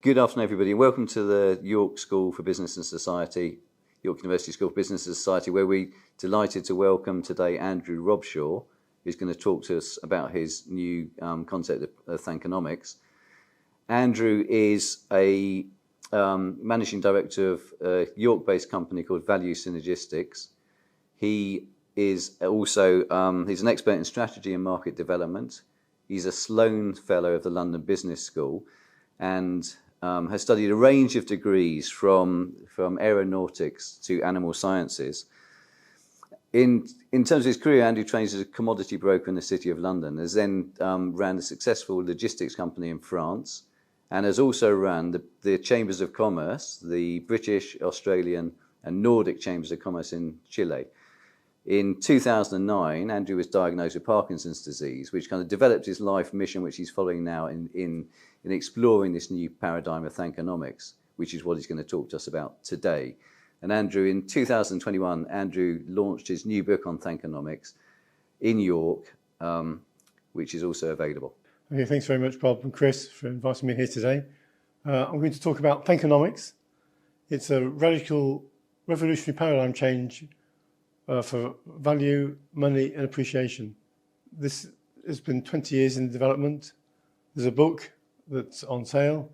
Good afternoon, everybody. Welcome to the York School for Business and Society, York University School for Business and Society, where we're delighted to welcome today Andrew Robshaw, who's going to talk to us about his new concept of Thankonomics. Andrew is a managing director of a York-based company called Value Synergistics. He is also he's an expert in strategy and market development. He's a Sloan Fellow of the London Business School and has studied a range of degrees from aeronautics to animal sciences. In terms of his career, Andrew trains as a commodity broker in the City of London, has then ran a successful logistics company in France, and has also run the Chambers of Commerce, the British, Australian and Nordic Chambers of Commerce in Chile. In 2009, Andrew was diagnosed with Parkinson's disease, which kind of developed his life mission, which he's following now in exploring this new paradigm of Thankonomics, which is what he's going to talk to us about today. And Andrew, in 2021, Andrew launched his new book on Thankonomics in York, which is also available. Okay, thanks very much, Bob and Chris, for inviting me here today. I'm going to talk about Thankonomics. It's a radical, revolutionary paradigm change for value, money and appreciation. This has been 20 years in development. There's a book that's on sale.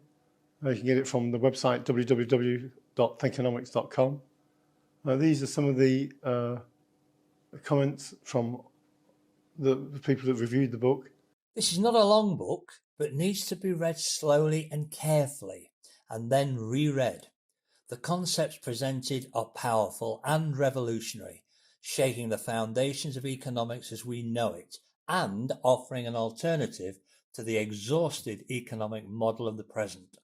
You can get it from the website www.thankonomics.com. These are some of the comments from the people that reviewed the book. This is not a long book, but needs to be read slowly and carefully, and then reread. The concepts presented are powerful and revolutionary, shaking the foundations of economics as we know it, and offering an alternative to the exhausted economic model of the present.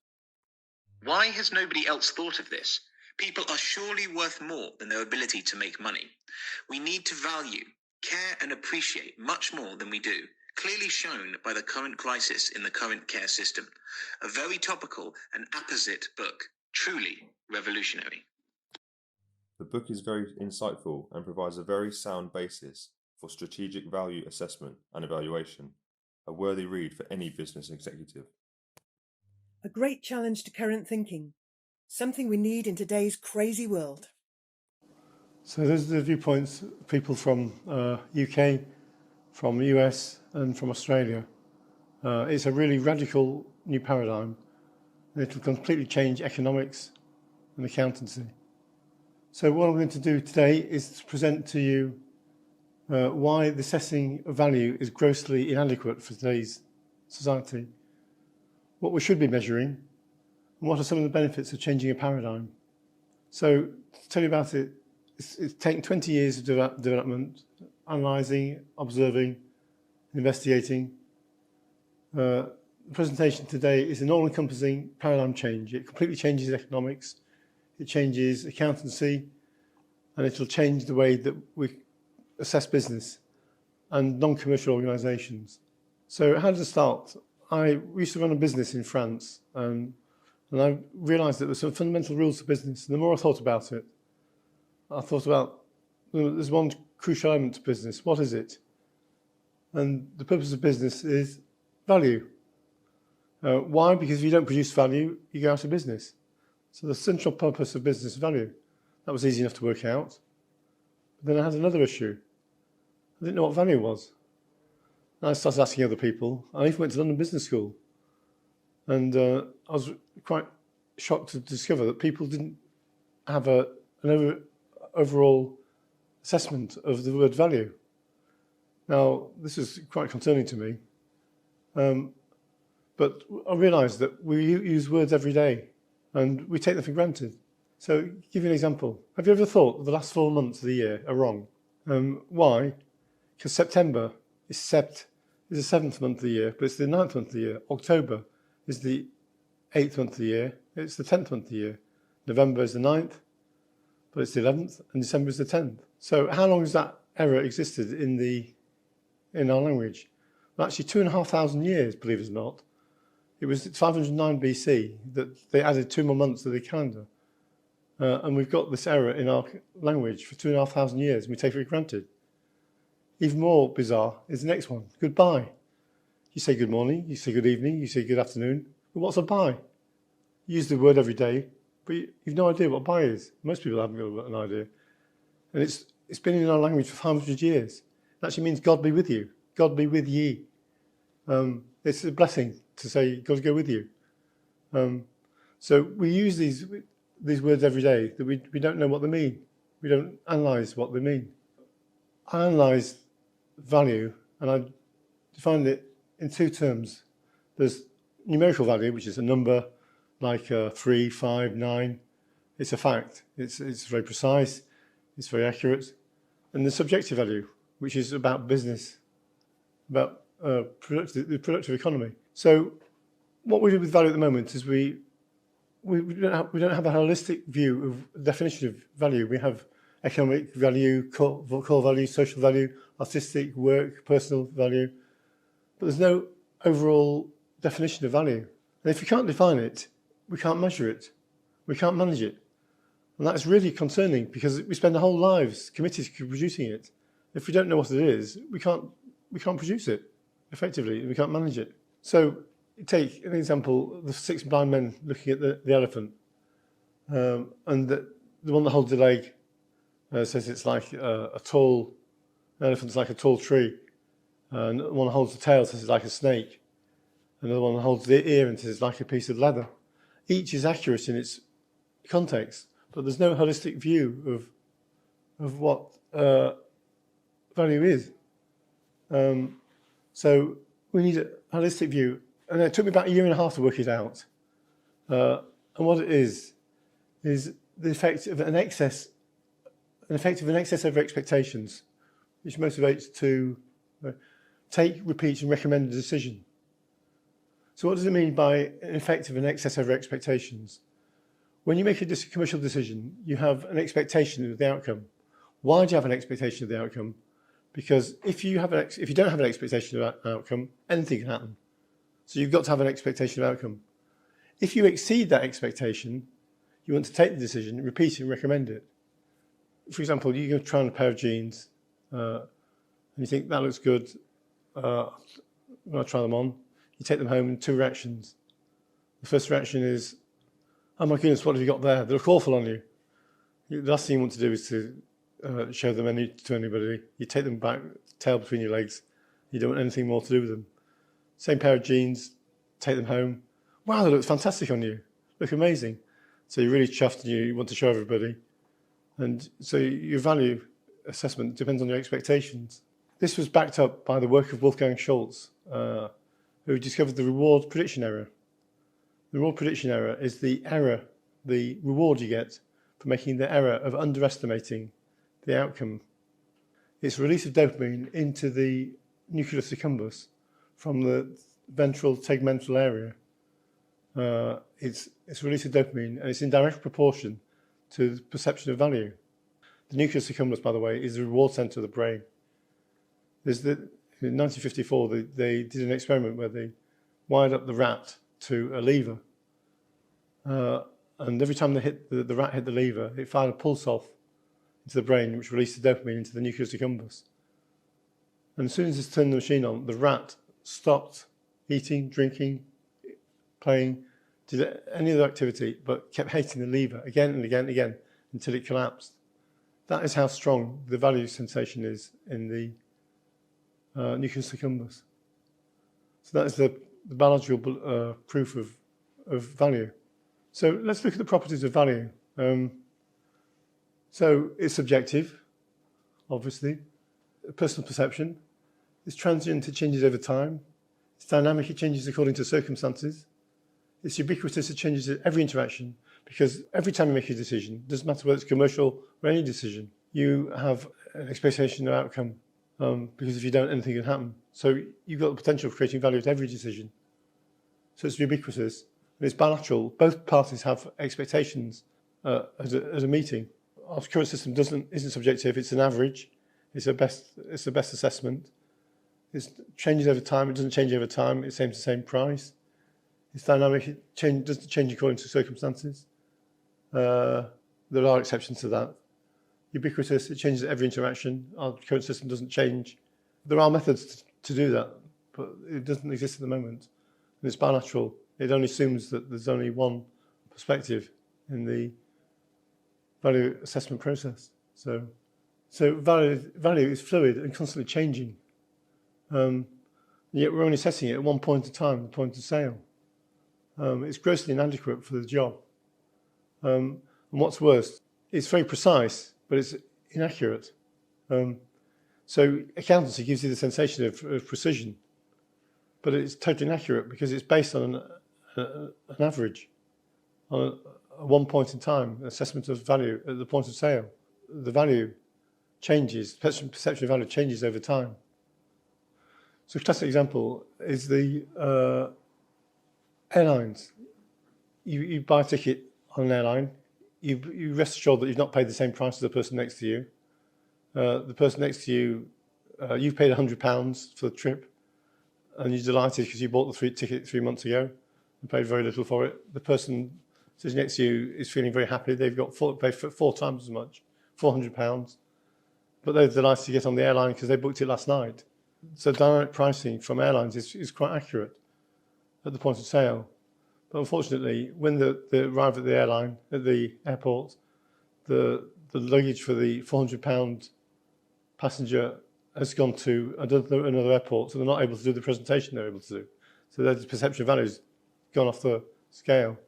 Why has nobody else thought of this? People are surely worth more than their ability to make money. We need to value, care and appreciate much more than we do, clearly shown by the current crisis in the current care system. A very topical and apposite book, truly revolutionary. The book is very insightful and provides a very sound basis for strategic value assessment and evaluation, a worthy read for any business executive. A great challenge to current thinking, something we need in today's crazy world. So those are the viewpoints of people from UK, from US and from Australia. It's a really radical new paradigm. It will completely change economics and accountancy. So what I'm going to do today is to present to you why the assessing of value is grossly inadequate for today's society, what we should be measuring, and what are some of the benefits of changing a paradigm. So to tell you about it, it's taken 20 years of development, analysing, observing, investigating. The presentation today is an all-encompassing paradigm change. It completely changes economics, it changes accountancy, and it'll change the way that we assess business and non-commercial organisations. So how did it start? I used to run a business in France, and I realised that there were some fundamental rules to business. And the more I thought about it, I thought about, there's one crucial element to business. What is it? And the purpose of business is value. Why? Because if you don't produce value, you go out of business. So the central purpose of business is value. That was easy enough to work out. But then I had another issue. I didn't know what value was. And I started asking other people. I even went to London Business School. And I was quite shocked to discover that people didn't have an overall assessment of the word value. Now, this is quite concerning to me. But I realised that we use words every day and we take them for granted. So, give you an example. Have you ever thought that the last 4 months of the year are wrong? Why? Because September is the 7th month of the year, but it's the 9th month of the year. October is the 8th month of the year, it's the 10th month of the year. November is the 9th, but it's the 11th, and December is the 10th. So how long has that error existed in our language? Well, actually 2,500 years, believe it or not. It was 509 BC that they added 2 more months to the calendar. And we've got this error in our language for 2,500 years, and we take it for granted. Even more bizarre is the next one, goodbye. You say good morning, you say good evening, you say good afternoon, but what's a bye? use the word every day, but you've no idea what buy is. Most people haven't got an idea. And it's been in our language for 500 years. It actually means God be with you. God be with ye. It's a blessing to say God go with you. So we use these words every day that we don't know what they mean. We don't analyse what they mean. I analyse value and I define it in two terms. There's numerical value, which is a number like 3, 5, 9. It's a fact. It's very precise. It's very accurate. And the subjective value, which is about business, about the productive economy. So what we do with value at the moment is we don't have a holistic view of the definition of value. We have economic value, core value, social value, artistic, work, personal value. But there's no overall definition of value. And if we can't define it, we can't measure it. We can't manage it. And that's really concerning because we spend our whole lives committed to producing it. If we don't know what it is, we can't produce it effectively, and we can't manage it. So take an example, the 6 blind men looking at the elephant. And the one that holds the leg says it's like an elephant's like a tall tree. And the one that holds the tail says it's like a snake. Another one that holds the ear and says it's like a piece of leather. Each is accurate in its context, but there's no holistic view of what value is. So we need a holistic view. And it took me about 1.5 years to work it out. And what it is the effect of an excess over expectations, which motivates to take, repeat, and recommend a decision. So what does it mean by an effect of an excess over expectations? When you make a commercial decision, you have an expectation of the outcome. Why do you have an expectation of the outcome? Because if you don't have an expectation of an outcome, anything can happen. So you've got to have an expectation of outcome. If you exceed that expectation, you want to take the decision, repeat it, and recommend it. For example, you go try on a pair of jeans, and you think that looks good. I'm going to try them on. You take them home in 2 reactions. The first reaction is, oh my goodness, what have you got there? They look awful on you. The last thing you want to do is to show them to anybody. You take them back, tail between your legs. You don't want anything more to do with them. Same pair of jeans, take them home. Wow, they look fantastic on you. Look amazing. So you're really chuffed and you want to show everybody. And so your value assessment depends on your expectations. This was backed up by the work of Wolfgang Schultz, who discovered the reward prediction error. The reward prediction error is the reward you get for making the error of underestimating the outcome. It's release of dopamine into the nucleus accumbens from the ventral tegmental area. It's release of dopamine, and it's in direct proportion to the perception of value. The nucleus accumbens, by the way, is the reward center of the brain. In 1954, they did an experiment where they wired up the rat to a lever. And every time the rat hit the lever, it fired a pulse off into the brain, which released the dopamine into the nucleus accumbens. And as soon as it turned the machine on, the rat stopped eating, drinking, playing, did any other activity, but kept hitting the lever again and again and again until it collapsed. That is how strong the value sensation is in the nucleus accumbens. So that is the biological proof of value. So let's look at the properties of value. So it's subjective, obviously. Personal perception. It's transient, it changes over time. It's dynamic, it changes according to circumstances. It's ubiquitous, it changes at every interaction, because every time you make a decision, doesn't matter whether it's commercial or any decision, you have an expectation of outcome, because if you don't, anything can happen. So you've got the potential of creating value at every decision. So it's ubiquitous, and it's bilateral. Both parties have expectations at a meeting. Our current system isn't subjective, it's an average. It's the best assessment. It changes over time, it doesn't change over time, it's the same price. It's dynamic, it doesn't change according to circumstances. There are exceptions to that. Ubiquitous, it changes at every interaction. Our current system doesn't change. There are methods to do that, but it doesn't exist at the moment. And it's bilateral. It only assumes that there's only one perspective in the value assessment process. So value is fluid and constantly changing. Yet we're only assessing it at one point in time, the point of sale. It's grossly inadequate for the job. And what's worse, it's very precise, but it's inaccurate. So accountancy gives you the sensation of precision, but it's totally inaccurate because it's based on an average, on a one point in time assessment of value at the point of sale. The value changes, perception of value changes over time. So a classic example is the airlines. You buy a ticket on an airline, you rest assured that you've not paid the same price as the person next to you. The person next to you, you've paid £100 for the trip, and you're delighted because you bought the ticket 3 months ago and paid very little for it. The person sitting next to you is feeling very happy. They've got paid 4 times as much, £400, but they're delighted to get on the airline because they booked it last night. So dynamic pricing from airlines is quite accurate at the point of sale. But unfortunately, when they arrive at the airline, at the airport, the luggage for the £400 passenger has gone to another airport, so they're not able to do the presentation they're able to do. So their perception of value has gone off the scale.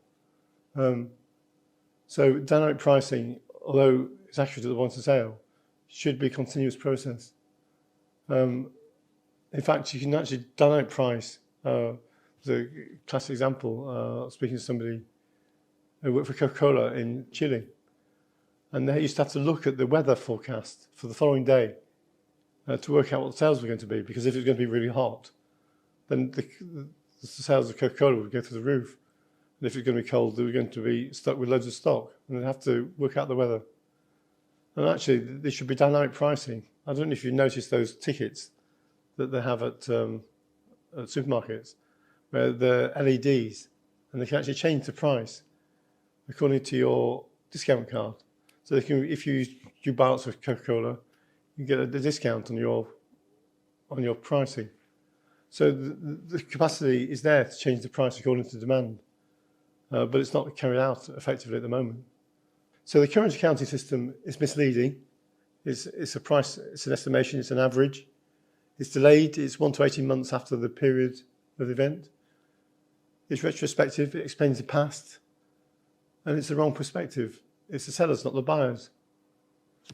So dynamic pricing, although it's accurate at the point of sale, should be a continuous process. In fact, you can actually dynamic price. There's a classic example, speaking to somebody who worked for Coca-Cola in Chile. And they used to have to look at the weather forecast for the following day to work out what the sales were going to be, because if it was going to be really hot, then the sales of Coca-Cola would go through the roof. And if it was going to be cold, they were going to be stuck with loads of stock, and they'd have to work out the weather. And actually, there should be dynamic pricing. I don't know if you've noticed those tickets that they have at supermarkets, where they're LEDs, and they can actually change the price according to your discount card. So they can, if you buy lots of Coca-Cola, you get a discount on your pricing. So the capacity is there to change the price according to demand, but it's not carried out effectively at the moment. So the current accounting system is misleading. It's a price, it's an estimation, it's an average. It's delayed, it's 1 to 18 months after the period of the event. It's retrospective, it explains the past, and it's the wrong perspective. It's the sellers, not the buyers.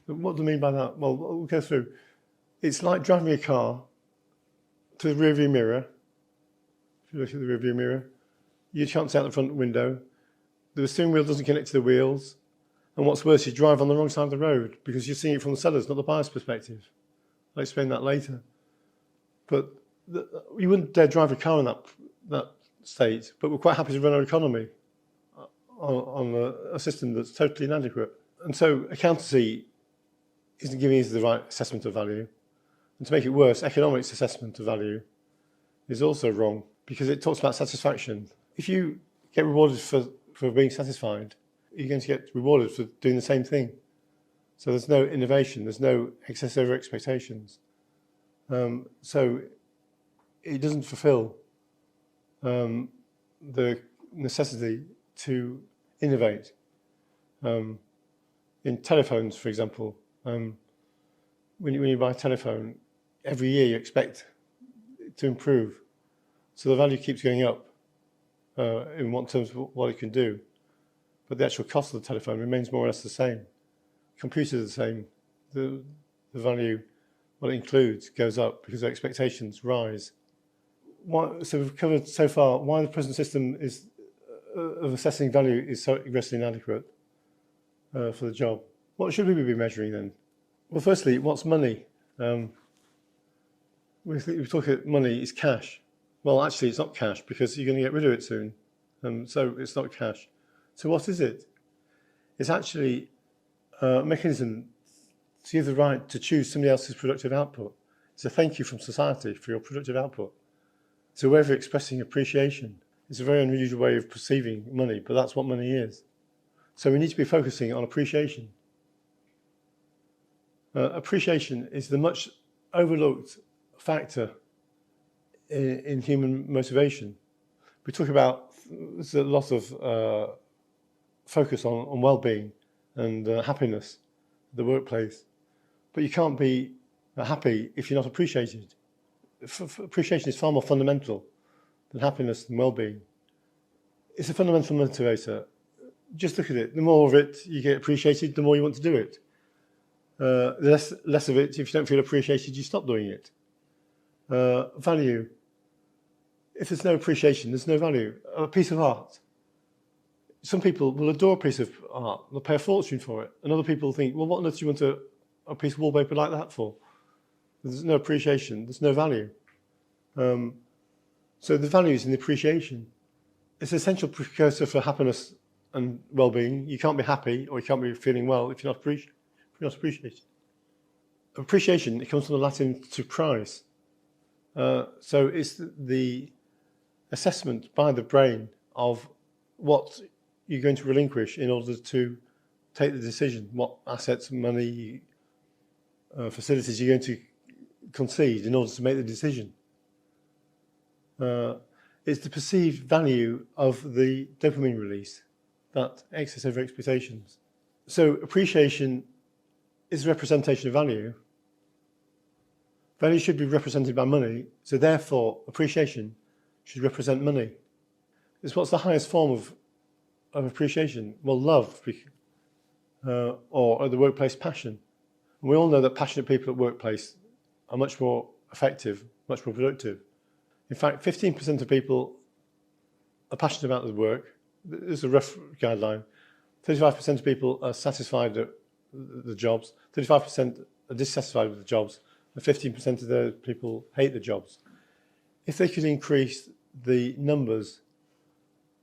But what do I mean by that? Well, we'll go through. It's like driving a car to the rearview mirror. If you look at the rearview mirror, you can't see out the front window. The steering wheel doesn't connect to the wheels. And what's worse, you drive on the wrong side of the road because you're seeing it from the seller's, not the buyer's perspective. I'll explain that later. But you wouldn't dare drive a car in that state, but we're quite happy to run our economy on a system that's totally inadequate. And so accountancy isn't giving us the right assessment of value. And to make it worse, economics assessment of value is also wrong because it talks about satisfaction. If you get rewarded for being satisfied, you're going to get rewarded for doing the same thing. So there's no innovation, there's no excess over expectations. So it doesn't fulfill the necessity to innovate. In telephones, for example, when you buy a telephone, every year you expect it to improve. So the value keeps going up in what terms of what it can do. But the actual cost of the telephone remains more or less the same. Computers are the same. The value, what it includes, goes up because the expectations rise. So we've covered so far why the present system of assessing value is so aggressively inadequate for the job. What should we be measuring then? Well, firstly, what's money? We talk about money is cash. Well, actually, it's not cash because you're going to get rid of it soon. So it's not cash. So what is it? It's actually a mechanism to give the right to choose somebody else's productive output. It's a thank you from society for your productive output. It's a way of expressing appreciation. It's a very unusual way of perceiving money, but that's what money is. So we need to be focusing on appreciation. Appreciation is the much overlooked factor in human motivation. We talk about, there's a lot of focus on well-being and happiness at the workplace. But you can't be happy if you're not appreciated. Appreciation is far more fundamental than happiness and well-being. It's a fundamental motivator. Just look at it. The more of it you get appreciated, the more you want to do it. The less of it, if you don't feel appreciated, you stop doing it. Value. If there's no appreciation, there's no value. A piece of art. Some people will adore a piece of art. They'll pay a fortune for it. And other people think, well, what on earth do you want a piece of wallpaper like that for? There's no appreciation. There's no value. So the value is in the appreciation. It's an essential precursor for happiness and well-being. You can't be happy or you can't be feeling well if you're not appreciated. Appreciation, it comes from the Latin to prize. So it's the assessment by the brain of what you're going to relinquish in order to take the decision, what assets, money, facilities you're going to concede in order to make the decision. It's the perceived value of the dopamine release, that excess over expectations. So appreciation is a representation of value. Value should be represented by money, so therefore appreciation should represent money. It's what's the highest form of appreciation? Well, love, or at the workplace, passion. And we all know that passionate people at workplace are much more effective, much more productive. In fact, 15% of people are passionate about their work. This is a rough guideline. 35% of people are satisfied at the jobs. 35% are dissatisfied with the jobs. And 15% of the people hate the jobs. If they could increase the numbers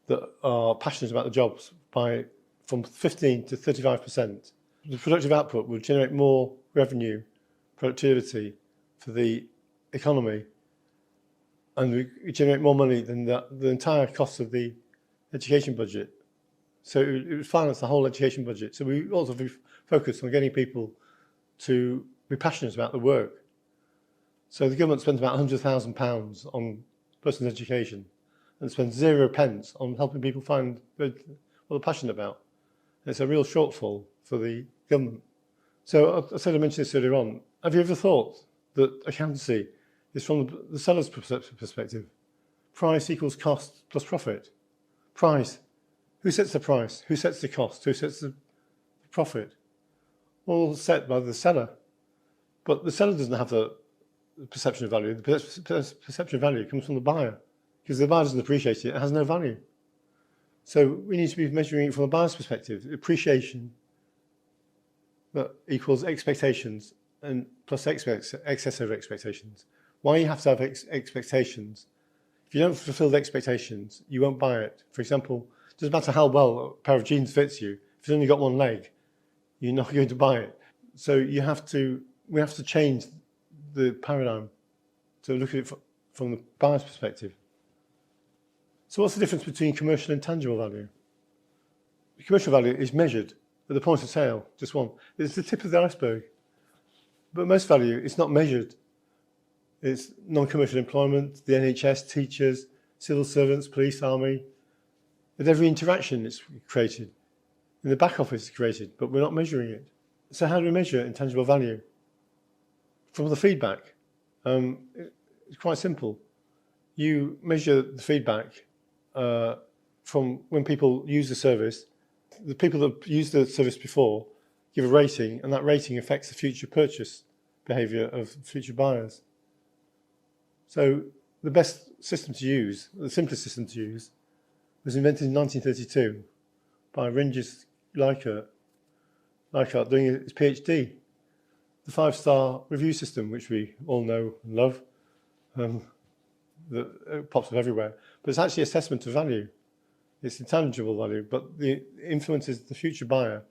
that are passionate about the jobs from 15 to 35%, the productive output would generate more revenue, productivity for the economy, and we generate more money than the entire cost of the education budget. So it would finance the whole education budget. So we also focus on getting people to be passionate about the work. So the government spends about £100,000 on person's education and spends 0 pence on helping people find what they're passionate about. And it's a real shortfall for the government. So I said I mentioned this earlier on. Have you ever thought that accountancy is from the seller's perspective? Price equals cost plus profit. Price. Who sets the price? Who sets the cost? Who sets the profit? All set by the seller. But the seller doesn't have the perception of value. The perception of value comes from the buyer. Because the buyer doesn't appreciate it, it has no value. So we need to be measuring it from the buyer's perspective. Appreciation that equals expectations and plus excess over expectations. Why you have to have expectations? If you don't fulfill the expectations, you won't buy it. For example, it doesn't matter how well a pair of jeans fits you. If you've only got one leg, you're not going to buy it. So we have to change the paradigm to look at it from the buyer's perspective. So what's the difference between commercial and tangible value? The commercial value is measured at the point of sale, just one. It's the tip of the iceberg. But most value is not measured. It's non-commercial employment, the NHS, teachers, civil servants, police, army. At every interaction it's created. In the back office it's created, but we're not measuring it. So how do we measure intangible value? From the feedback. It's quite simple. You measure the feedback from when people use the service. The people that use the service before give a rating, and that rating affects the future purchase behaviour of future buyers. So the best system to use, the simplest system to use, was invented in 1932 by Rengis Leichhardt doing his PhD. The 5-star review system, which we all know and love, that pops up everywhere. But it's actually assessment of value. It's intangible value, but it influences the future buyer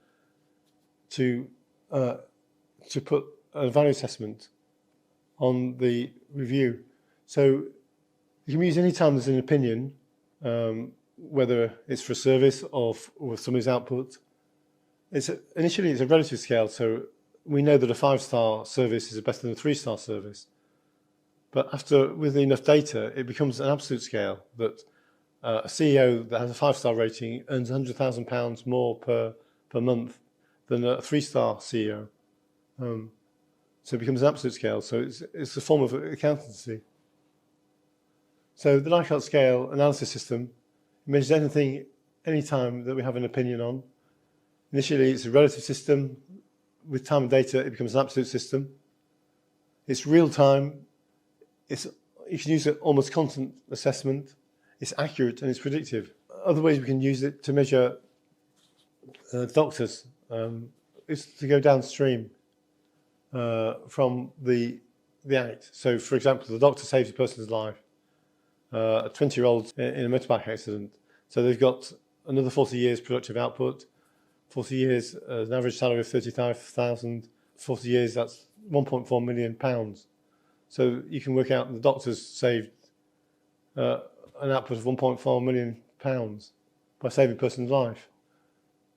to put a value assessment on the review. So you can use any time there's an opinion, whether it's for a service or somebody's output. Initially, it's a relative scale, so we know that a 5-star service is better than a 3-star service. But with enough data, it becomes an absolute scale that a CEO that has a 5-star rating earns £100,000 more per month than a 3-star CEO. So it becomes an absolute scale. So it's a form of accountancy. So the Likert scale analysis system measures anything, any time that we have an opinion on. Initially, it's a relative system. With time and data, it becomes an absolute system. It's real time. You can use it almost constant assessment. It's accurate and it's predictive. Other ways we can use it to measure doctors is to go downstream from the act. So, for example, the doctor saves a person's life. A 20-year-old in a motorbike accident. So they've got another 40 years productive output. 40 years, an average salary of 35,000. 40 years, that's £1.4 million. So you can work out the doctors saved an output of £1.4 million by saving a person's life.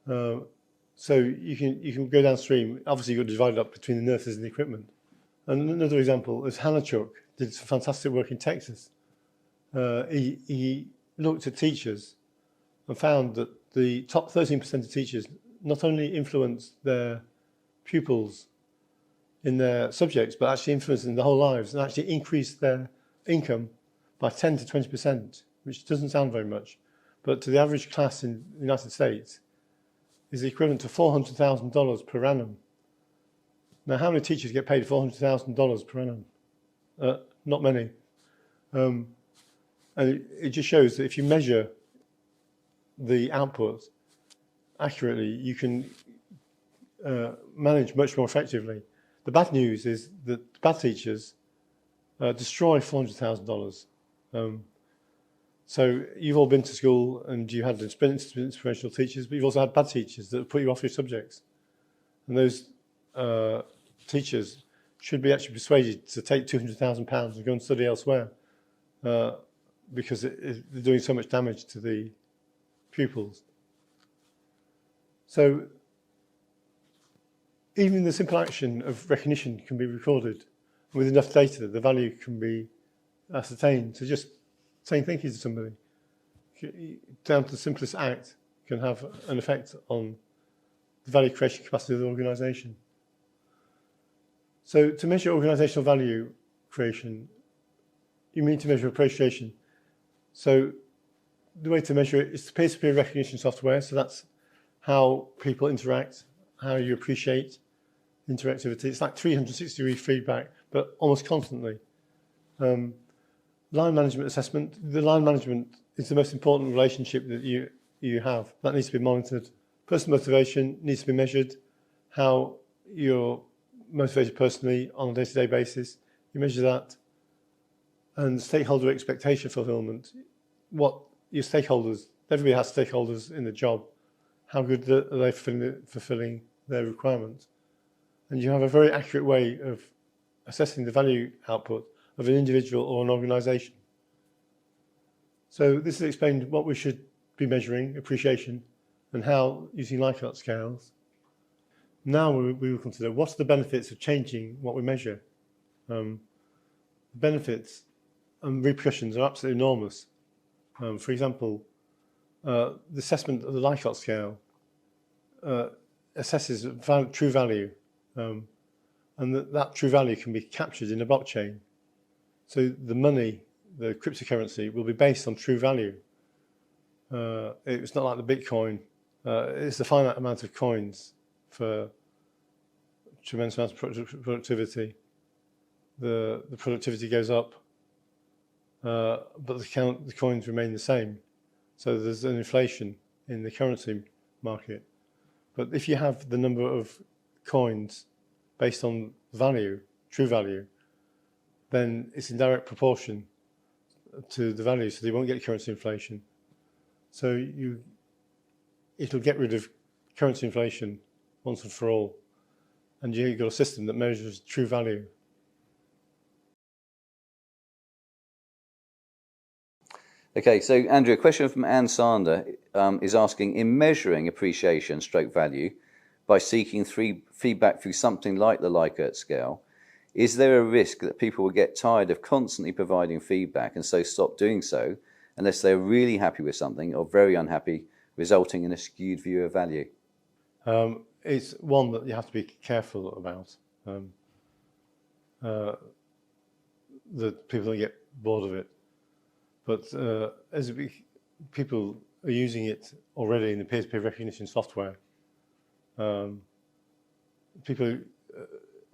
So you can go downstream. Obviously, you've got to divide it up between the nurses and the equipment. And another example is Hanachuk did some fantastic work in Texas. He looked at teachers and found that the top 13% of teachers not only influenced their pupils in their subjects, but actually influenced in their whole lives and actually increased their income by 10 to 20%, which doesn't sound very much. But to the average class in the United States is equivalent to $400,000 per annum. Now, how many teachers get paid $400,000 per annum? Not many. And it just shows that if you measure the output accurately, you can manage much more effectively. The bad news is that bad teachers destroy $400,000. So you've all been to school and you had inspirational teachers, but you've also had bad teachers that put you off your subjects. And those teachers should be actually persuaded to take £200,000 and go and study elsewhere because they're doing so much damage to the pupils. So even the simple action of recognition can be recorded. With enough data, the value can be ascertained. So just saying thank you to somebody, down to the simplest act, can have an effect on the value creation capacity of the organisation. So to measure organisational value creation, you need to measure appreciation. So the way to measure it is peer-to-peer recognition software. So that's how people interact, how you appreciate interactivity. It's like 360-degree feedback, but almost constantly. Line management assessment. The line management is the most important relationship that you have. That needs to be monitored. Personal motivation needs to be measured. How you're motivated personally on a day-to-day basis, you measure that. And stakeholder expectation fulfillment. What your stakeholders, everybody has stakeholders in the job. How good are they fulfilling their requirements? And you have a very accurate way of assessing the value output of an individual or an organisation. So this has explained what we should be measuring, appreciation, and how using Likert scales. Now we will consider what are the benefits of changing what we measure. The benefits and repercussions are absolutely enormous. For example, the assessment of the Likert scale assesses true value, and that true value can be captured in a blockchain. So the money, the cryptocurrency, will be based on true value. It's not like the Bitcoin. It's a finite amount of coins for tremendous amount of productivity. The productivity goes up, but the coins remain the same. So there's an inflation in the currency market. But if you have the number of coins based on value, true value, then it's in direct proportion to the value, so you won't get currency inflation. So it'll get rid of currency inflation once and for all, and you've got a system that measures true value. Okay, so Andrew, a question from Anne Sander is asking, in measuring appreciation stroke value by seeking feedback through something like the Likert scale, is there a risk that people will get tired of constantly providing feedback and so stop doing so, unless they're really happy with something or very unhappy, resulting in a skewed view of value? It's one that you have to be careful about. That people don't get bored of it. But people are using it already in the peer-to-peer recognition software.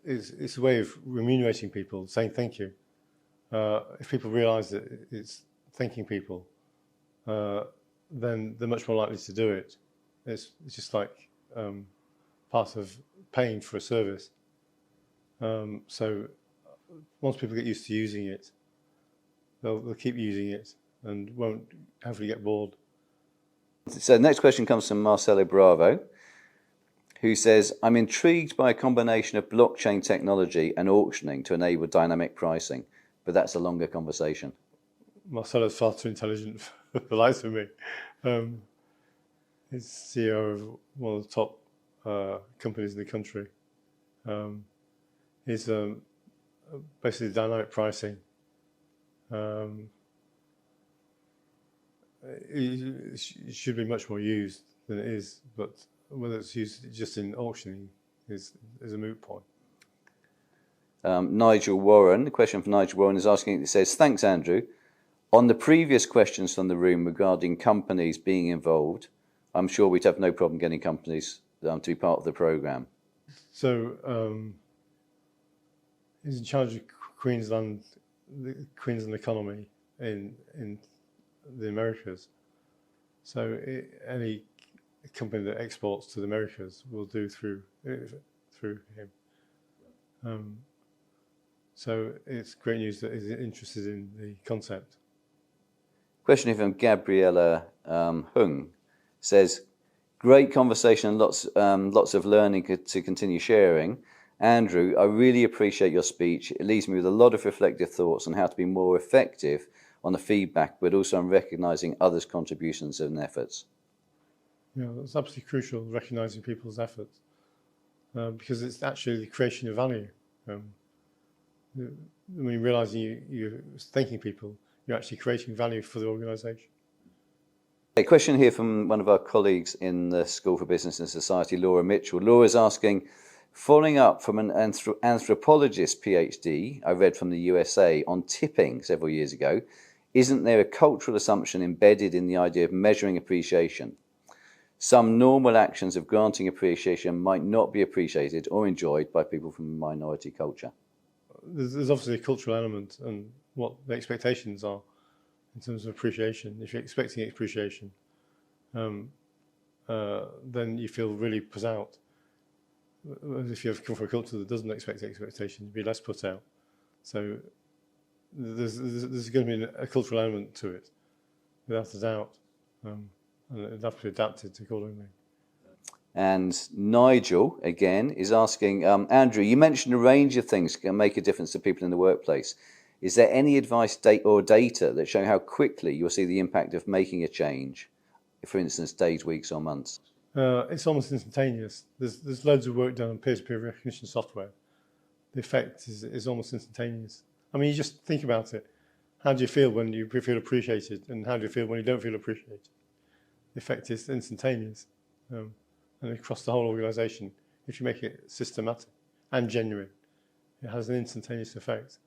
It's a way of remunerating people, saying thank you. If people realise that it's thanking people, then they're much more likely to do it. It's just like part of paying for a service. So once people get used to using it, they'll keep using it and won't hopefully get bored. So the next question comes from Marcelo Bravo, who says, I'm intrigued by a combination of blockchain technology and auctioning to enable dynamic pricing, but that's a longer conversation. Marcelo's far too intelligent for the likes of me. He's CEO of one of the top companies in the country. He's basically dynamic pricing. It should be much more used than it is, but whether it's used just in auctioning is a moot point. Nigel Warren, the question from Nigel Warren is asking, it says, thanks, Andrew. On the previous questions from the room regarding companies being involved, I'm sure we'd have no problem getting companies to be part of the programme. So he's in charge of Queensland, the Queensland economy in the Americas. So any company that exports to the Americas will do through him. So it's great news that he's interested in the concept. Question here from Gabriella Hung says, great conversation and lots of learning to continue sharing. Andrew, I really appreciate your speech. It leaves me with a lot of reflective thoughts on how to be more effective on the feedback, but also on recognising others' contributions and efforts. Yeah, that's absolutely crucial, recognising people's efforts, because it's actually the creation of value. When you realise you're thanking people, you're actually creating value for the organisation. A question here from one of our colleagues in the School for Business and Society, Laura Mitchell. Laura's asking, following up from an anthropologist PhD I read from the USA on tipping several years ago, isn't there a cultural assumption embedded in the idea of measuring appreciation? Some normal actions of granting appreciation might not be appreciated or enjoyed by people from a minority culture. There's obviously a cultural element and what the expectations are in terms of appreciation. If you're expecting appreciation, then you feel really put out. If you come from a culture that doesn't expect expectation, you'd be less put out. So there's going to be a cultural element to it, without a doubt, and it'd have to be adapted accordingly. And Nigel, again, is asking, Andrew, you mentioned a range of things that can make a difference to people in the workplace. Is there any advice or data that show how quickly you'll see the impact of making a change, for instance, days, weeks or months? It's almost instantaneous. There's loads of work done on peer-to-peer recognition software. The effect is almost instantaneous. I mean, you just think about it. How do you feel when you feel appreciated, and how do you feel when you don't feel appreciated? The effect is instantaneous. And across the whole organisation, if you make it systematic and genuine, it has an instantaneous effect.